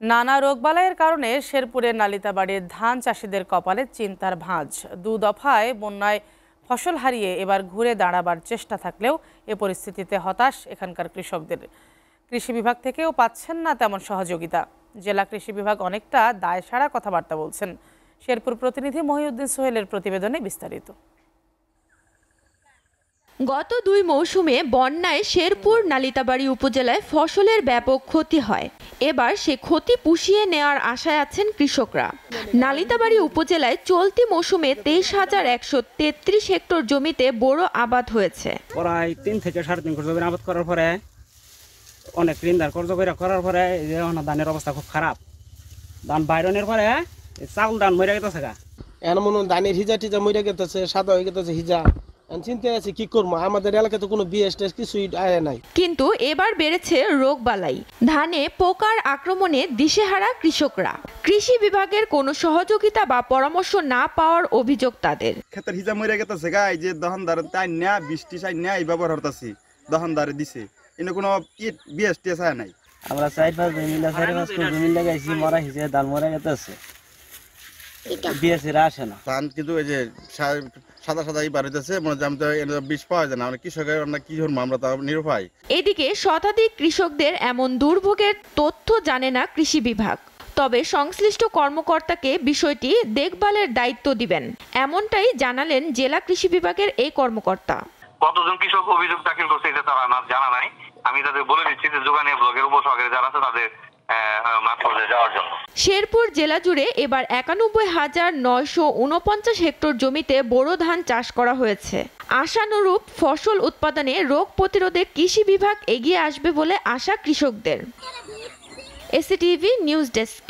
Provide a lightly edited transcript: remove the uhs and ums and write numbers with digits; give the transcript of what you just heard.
নানা রোগবালাইয়ের কারণে শেরপুরের নালিতাবাড়ির ধান চাষিদের কপালে চিন্তার ভাঁজ। 2 দফায় বন্যায় ফসল হারিয়ে এবার ঘুরে দাঁড়াবার চেষ্টা থাকলেও এ পরিস্থিতিতে হতাশ এখানকার কৃষকদের। কৃষি বিভাগ থেকেও পাচ্ছেন না তেমন সহযোগিতা। জেলা কৃষি বিভাগ অনেকটা দায়সারা কথাবার্তা বলছেন। শেরপুর প্রতিনিধি মহিউদ্দিন সোহেলের প্রতিবেদনে বিস্তারিত। গত 2 মৌসুমে বন্যায় শেরপুর নালিতাবাড়ি উপজেলায় ফসলের ব্যাপক ক্ষতি হয়। এবার সে ক্ষতি পুষিয়ে নেওয়ার আশায় আছেন কৃষকরা। নালিতাবাড়ি উপজেলায় চলতি মৌসুমে 23,133 হেক্টর জমিতে বোরো আবাদ হয়েছে। প্রায় 3 থেকে 3.5 একর জমি আবাদ করার পরে অনেক ঋণদার কর্জ করার পরে ধানের অবস্থা খুব খারাপ। ধান বাইরনের পরে চাউল ধান মরে গেছে গা। এমন ধানের হিজা টিজা মরে গেছে, সাদা হয়ে গেছে হিজা। চিন্তা আছে কি করবো, আমাদের এলাকাতে কোনো বিএস টেস্ট কিছুই আয় নাই। কিন্তু এবার বেড়েছে রোগবালাই। ধানে পোকার আক্রমণে দিশেহারা কৃষকরা। কৃষি বিভাগের কোনো সহযোগিতা বা পরামর্শ না পাওয়ার অভিযোগ তাদের। ক্ষেতের হিজা মরে গেছে গা, এই যে দহনদার তাই না বৃষ্টি চাই না এই ব্যবহার করতেছি, দহনদারে দিছে এনে কোনো বিএস টেস্ট আয় নাই। আমরা 4-5 মিলে 4-5 জমি লাগাইছি, মরা হিসেবে ধান মরে গেছে, বিএসের আসে না। ধান কিন্তু এই যে সাদা সাদা বার হইতেছে, মনে হয় আমি তো বিষ পাওয়া যায় না। আমরা কৃষকের আমরা কি করবো, আমরা তো নিরুপায়। এদিকে শতাধিক কৃষকদের এমন দুর্ভোগের তথ্য জানে না কৃষি বিভাগ। তবে সংশ্লিষ্ট কর্মকর্তাকে বিষয়টি দেখভালের দায়িত্ব দিবেন, এমনটাই জানালেন জেলা কৃষি বিভাগের এই কর্মকর্তা। কতজন কৃষক অভিযোগ দাখিল করছে এটা তারা আমার জানা নাই। আমি তাদের বলে দিচ্ছি যে যোগানিয়া ব্লকের উপসহকারী যারা আছে তাদের যাওয়ার জন্য। শেরপুর জেলা জুড়ে এবার 91,949 হেক্টর জমিতে বোরো ধান চাষ করা হয়েছে। আশানুরূপ ফসল উৎপাদনে রোগ প্রতিরোধে কৃষি বিভাগ এগিয়ে আসবে বলে আশা কৃষকদের। এসিটিভি নিউজ ডেস্ক।